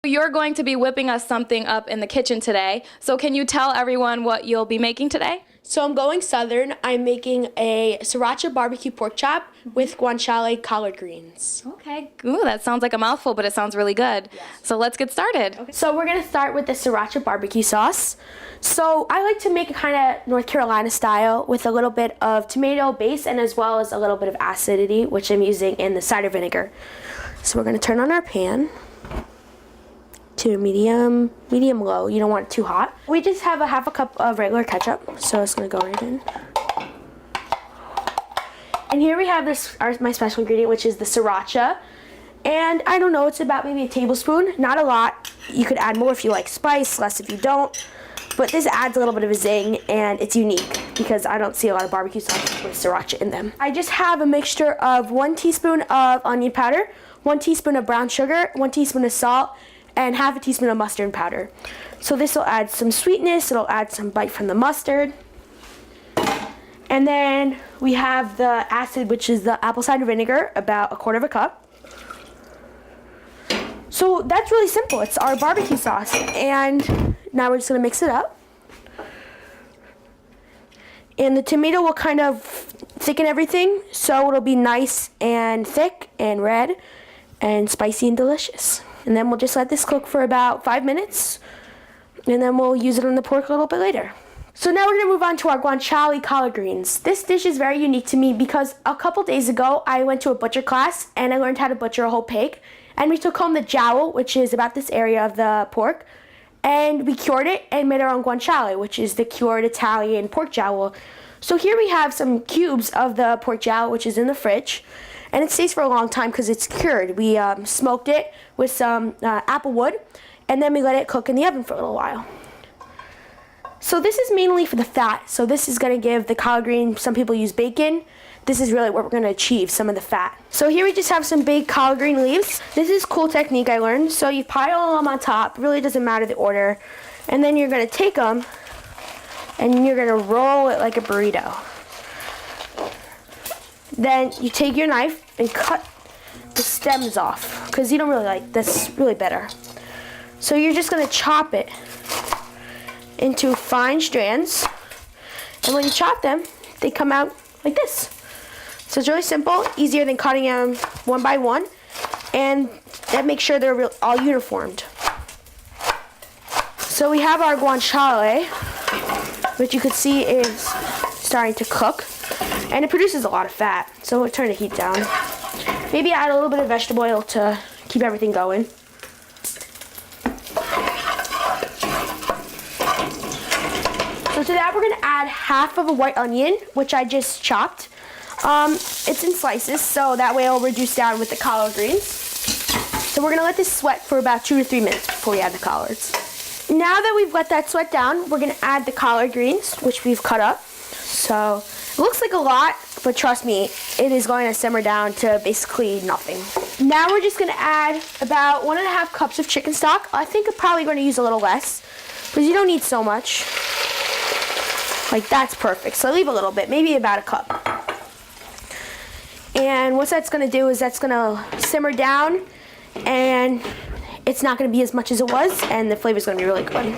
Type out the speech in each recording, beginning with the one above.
You're going to be whipping us something up in the kitchen today. So can you tell everyone what you'll be making today? So I'm going southern. I'm making a Sriracha Barbecue Pork Chop with Guanciale Collard Greens. Okay, ooh, that sounds like a mouthful, but it sounds really good. Yes. So let's get started. Okay. So we're gonna start with the Sriracha Barbecue Sauce. So I like to make it kind of North Carolina style with a little bit of tomato base and as well as a little bit of acidity, which I'm using in the cider vinegar. So we're gonna turn on our pan to medium low. You don't want it too hot. We just have a half a cup of regular ketchup, so it's gonna go right in. And here we have my special ingredient, which is the sriracha. And I don't know, it's about maybe a tablespoon, not a lot. You could add more if you like spice, less if you don't. But this adds a little bit of a zing, and it's unique because I don't see a lot of barbecue sauces with sriracha in them. I just have a mixture of 1 teaspoon of onion powder, 1 teaspoon of brown sugar, 1 teaspoon of salt, and half a teaspoon of mustard powder. So this will add some sweetness, it'll add some bite from the mustard. And then we have the acid, which is the apple cider vinegar, about 1/4 cup. So that's really simple. It's our barbecue sauce. And now we're just gonna mix it up. And the tomato will kind of thicken everything, so it'll be nice and thick and red and spicy and delicious. And then we'll just let this cook for about 5 minutes, and then we'll use it on the pork a little bit later. So now we're gonna move on to our Guanciale Collard Greens. This dish is very unique to me because a couple days ago I went to a butcher class and I learned how to butcher a whole pig. And we took home the jowl, which is about this area of the pork, and we cured it and made our own guanciale, which is the cured Italian pork jowl. So here we have some cubes of the pork jowl, which is in the fridge. And it stays for a long time because it's cured. We smoked it with some apple wood, and then we let it cook in the oven for a little while. So this is mainly for the fat. So this is gonna give the collard green, some people use bacon. This is really what we're gonna achieve, some of the fat. So here we just have some big collard green leaves. This is a cool technique I learned. So you pile them on top, really doesn't matter the order. And then you're gonna take them and you're gonna roll it like a burrito. Then you take your knife and cut the stems off because you don't really like this, really bitter. So you're just gonna chop it into fine strands, and when you chop them, they come out like this. So it's really simple, easier than cutting them one by one, and that makes sure they're all uniformed. So we have our guanciale, which you can see is starting to cook. And it produces a lot of fat, so we'll turn the heat down. Maybe add a little bit of vegetable oil to keep everything going. So to that we're gonna add half of a white onion, which I just chopped. It's in slices, so that way it'll reduce down with the collard greens. So we're gonna let this sweat for about 2 to 3 minutes before we add the collards. Now that we've let that sweat down, we're gonna add the collard greens, which we've cut up. So it looks like a lot, but trust me, it is going to simmer down to basically nothing. Now we're just going to add about 1½ cups of chicken stock. I think I'm probably going to use a little less because you don't need so much. Like, that's perfect. So leave a little bit, maybe about a cup. And what that's going to do is that's going to simmer down, and it's not going to be as much as it was, and the flavor is going to be really good.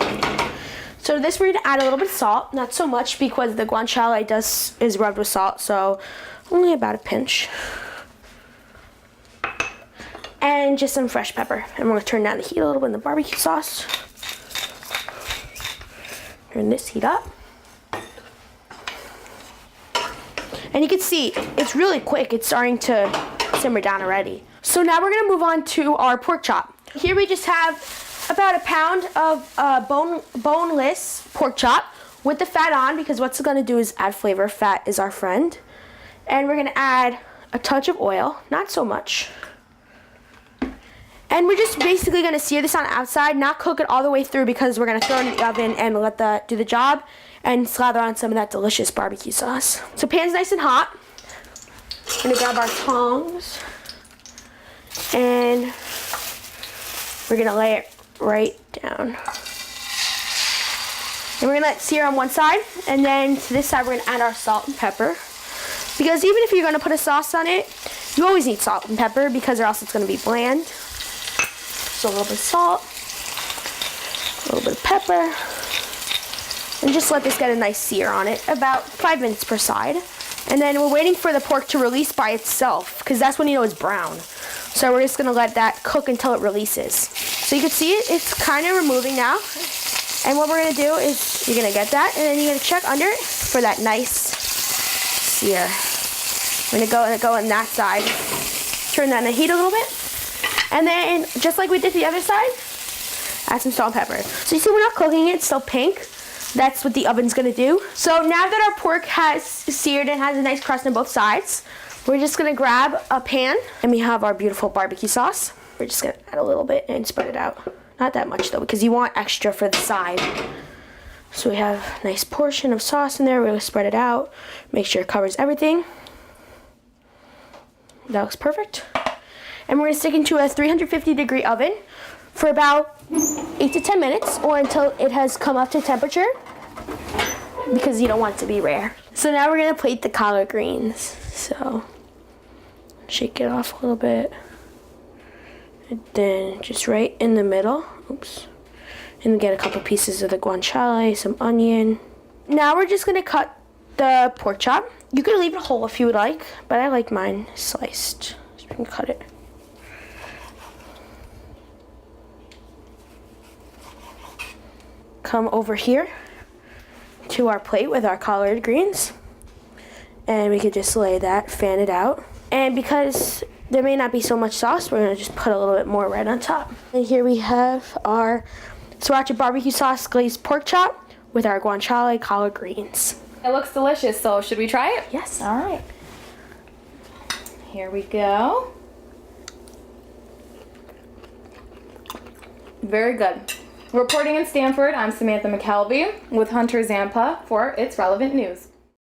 So to this we're going to add a little bit of salt, not so much because the guanciale is rubbed with salt, so only about a pinch. And just some fresh pepper. And we're going to turn down the heat a little bit in the barbecue sauce. Turn this heat up. And you can see it's really quick. It's starting to simmer down already. So now we're going to move on to our pork chop. Here we just have about a pound of boneless pork chop with the fat on, because what's it gonna do is add flavor. Fat is our friend. And we're gonna add a touch of oil, not so much. And we're just basically gonna sear this on the outside, not cook it all the way through because we're gonna throw it in the oven and let that do the job and slather on some of that delicious barbecue sauce. So pan's nice and hot. We're gonna grab our tongs and we're gonna lay it right down. And we're gonna let it sear on one side, and then to this side we're gonna add our salt and pepper. Because even if you're gonna put a sauce on it, you always need salt and pepper because or else it's gonna be bland. So a little bit of salt, a little bit of pepper, and just let this get a nice sear on it, about 5 minutes per side. And then we're waiting for the pork to release by itself, because that's when you know it's brown. So we're just gonna let that cook until it releases. So you can see it's kind of removing now. And what we're gonna do is you're gonna get that, and then you're gonna check under it for that nice sear. We're gonna go on that side. Turn that in the heat a little bit. And then, just like we did the other side, add some salt and pepper. So you see we're not cooking it, it's still pink. That's what the oven's gonna do. So now that our pork has seared and has a nice crust on both sides, we're just gonna grab a pan, and we have our beautiful barbecue sauce. We're just gonna add a little bit and spread it out. Not that much though, because you want extra for the side. So we have a nice portion of sauce in there. We're gonna spread it out, make sure it covers everything. That looks perfect. And we're gonna stick into a 350-degree oven for about 8 to 10 minutes, or until it has come up to temperature, because you don't want it to be rare. So now we're gonna plate the collard greens. So shake it off a little bit. And then just right in the middle, oops. And get a couple pieces of the guanciale, some onion. Now we're just gonna cut the pork chop. You could leave it whole if you would like, but I like mine sliced. So we can cut it. Come over here to our plate with our collard greens, and we could just lay that, fan it out. And because there may not be so much sauce, we're gonna just put a little bit more right on top. And here we have our Sriracha Barbecue Sauce glazed pork chop with our Guanciale Collard Greens. It looks delicious, so should we try it? Yes. All right. Here we go. Very good. Reporting in Stamford, I'm Samantha Mckelvie with Hunter Zampa for It's Relevant News.